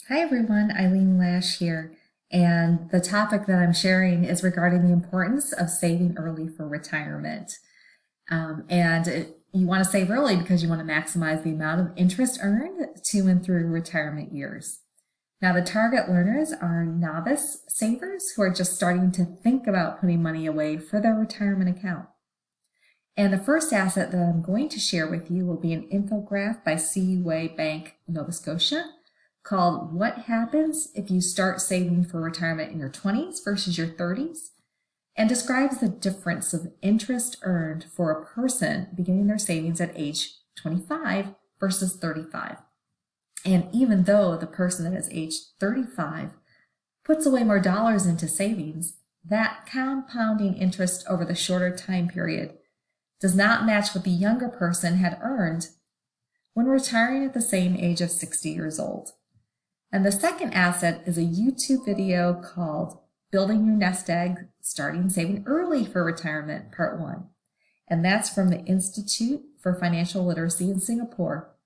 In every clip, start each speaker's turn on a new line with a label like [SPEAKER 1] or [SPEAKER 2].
[SPEAKER 1] Hi everyone, Eileen Lash here, and the topic that I'm sharing is regarding the importance of saving early for retirement. You want to save early because you want to maximize the amount of interest earned to and through retirement years. Now, the target learners are novice savers who are just starting to think about putting money away for their retirement account. And the first asset that I'm going to share with you will be an infographic by CUA Bank Nova Scotia called What Happens If You Start Saving for Retirement in Your 20s versus Your 30s, and describes the difference of interest earned for a person beginning their savings at age 25 versus 35. And even though the person that is age 35 puts away more dollars into savings, that compounding interest over the shorter time period does not match what the younger person had earned when retiring at the same age of 60 years old. And the second asset is a YouTube video called Building Your Nest Egg, Starting Saving Early for Retirement, Part 1. And that's from the Institute for Financial Literacy in Singapore.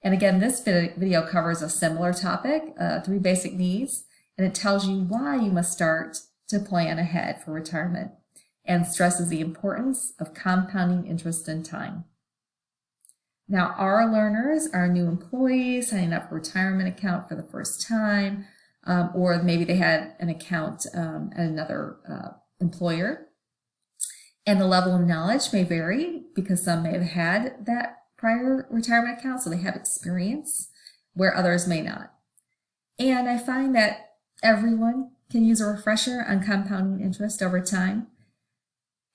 [SPEAKER 1] And again, this video covers a similar topic, 3 basic needs, and it tells you why you must start to plan ahead for retirement and stresses the importance of compounding interest in time. Now, our learners are new employees signing up for a retirement account for the first time, or maybe they had an account at another employer. And the level of knowledge may vary because some may have had that prior retirement account, so they have experience, where others may not. And I find that everyone can use a refresher on compounding interest over time.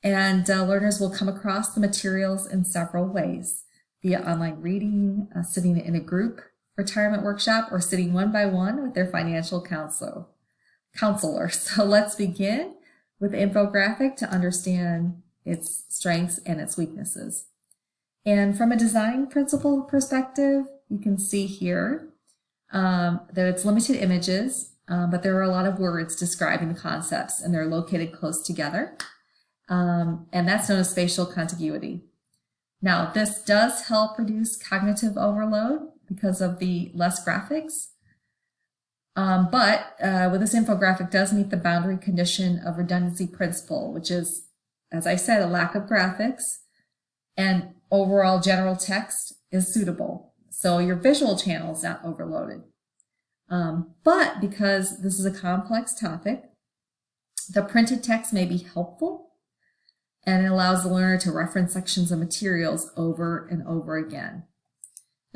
[SPEAKER 1] And learners will come across the materials in several ways, via online reading, sitting in a group retirement workshop, or sitting one by one with their financial counselor. So let's begin with the infographic to understand its strengths and its weaknesses. And from a design principle perspective, you can see here that it's limited images, but there are a lot of words describing the concepts, and they're located close together. And that's known as spatial contiguity. Now, this does help reduce cognitive overload because of the less graphics. But with this infographic does meet the boundary condition of redundancy principle, which is, as I said, a lack of graphics, and overall general text is suitable. So your visual channel is not overloaded. But because this is a complex topic, the printed text may be helpful, and it allows the learner to reference sections of materials over and over again.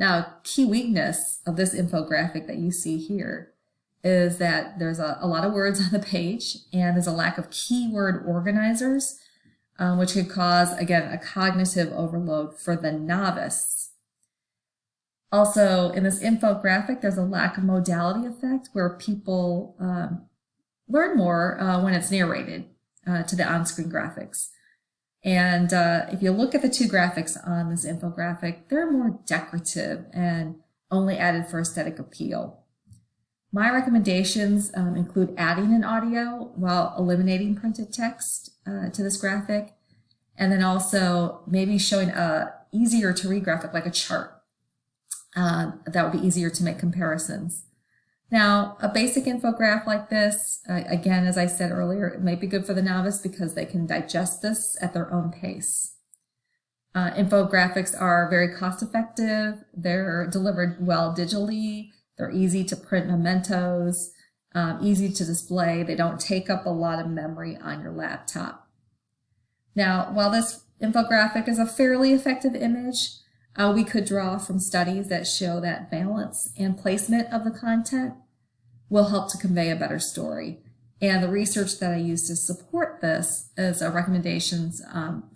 [SPEAKER 1] Now, key weakness of this infographic that you see here is that there's a lot of words on the page, and there's a lack of keyword organizers, which could cause, again, a cognitive overload for the novice. Also, in this infographic, there's a lack of modality effect where people learn more when it's narrated to the on-screen graphics. And if you look at the 2 graphics on this infographic, they're more decorative and only added for aesthetic appeal. My recommendations include adding an audio while eliminating printed text to this graphic, and then also maybe showing a easier to read graphic like a chart. That would be easier to make comparisons. Now, a basic infographic like this, again, as I said earlier, it may be good for the novice because they can digest this at their own pace. Infographics are very cost effective. They're delivered well digitally. They're easy to print mementos, easy to display. They don't take up a lot of memory on your laptop. Now, while this infographic is a fairly effective image, we could draw from studies that show that balance and placement of the content will help to convey a better story. And the research that I use to support this is recommendations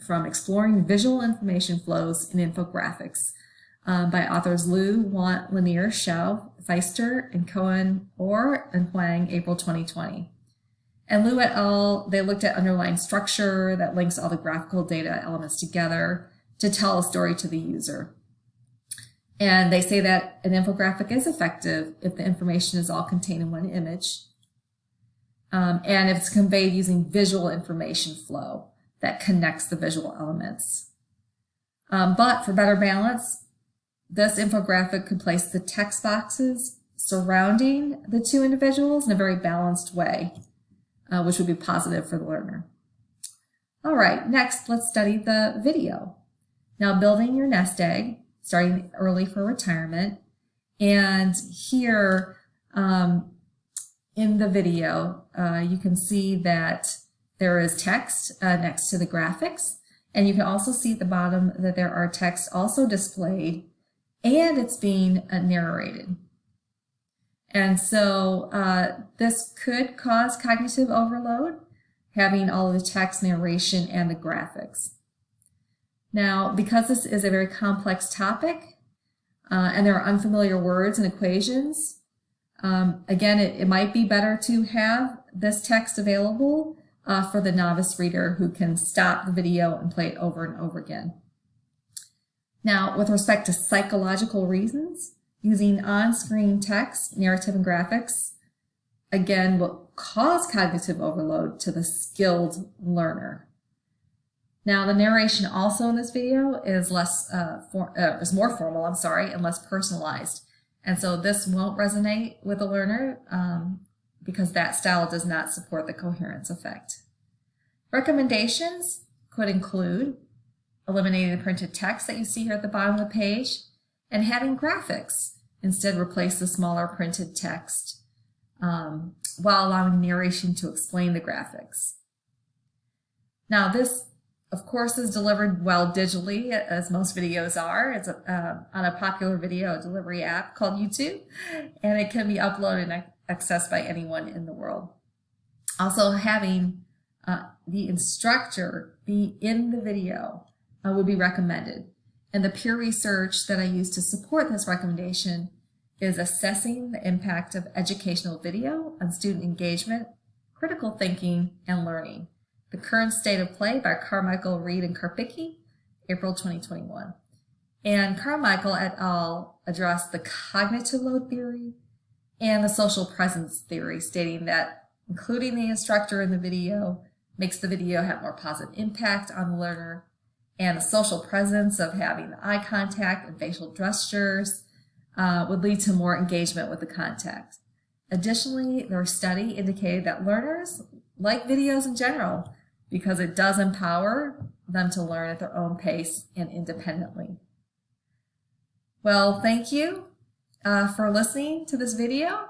[SPEAKER 1] from Exploring Visual Information Flows in Infographics by authors Liu, Want, Lanier, Shao, Feister, and Cohen, Orr, and Huang, April 2020. And Liu et al., they looked at underlying structure that links all the graphical data elements together to tell a story to the user. And they say that an infographic is effective if the information is all contained in one image, and if it's conveyed using visual information flow that connects the visual elements. But for better balance, this infographic could place the text boxes surrounding the two individuals in a very balanced way, which would be positive for the learner. All right, next, let's study the video. Now, building your nest egg, starting early for retirement. And here in the video, you can see that there is text next to the graphics. And you can also see at the bottom that there are text also displayed, and it's being narrated. And so this could cause cognitive overload, having all of the text, narration, and the graphics. Now, because this is a very complex topic, and there are unfamiliar words and equations, again, it might be better to have this text available for the novice reader who can stop the video and play it over and over again. Now, with respect to psychological reasons, using on-screen text, narrative, and graphics, again, will cause cognitive overload to the skilled learner. Now, the narration also in this video is more formal, and less personalized. And so this won't resonate with the learner because that style does not support the coherence effect. Recommendations could include eliminating the printed text that you see here at the bottom of the page and having graphics. Instead, replace the smaller printed text while allowing narration to explain the graphics. Now, this, of course, is delivered well digitally, as most videos are. It's on a popular video delivery app called YouTube, and it can be uploaded and accessed by anyone in the world. Also, having the instructor be in the video would be recommended. And the peer research that I use to support this recommendation is assessing the impact of educational video on student engagement, critical thinking, and learning. The Current State of Play by Carmichael, Reed, and Karpicki, April 2021. And Carmichael et al. Addressed the cognitive load theory and the social presence theory, stating that including the instructor in the video makes the video have more positive impact on the learner, and the social presence of having eye contact and facial gestures would lead to more engagement with the content. Additionally, their study indicated that learners like videos in general because it does empower them to learn at their own pace and independently. Well, thank you for listening to this video,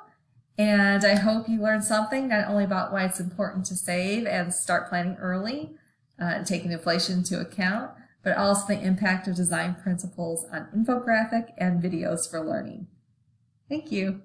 [SPEAKER 1] and I hope you learned something not only about why it's important to save and start planning early and taking inflation into account, but also the impact of design principles on infographic and videos for learning. Thank you.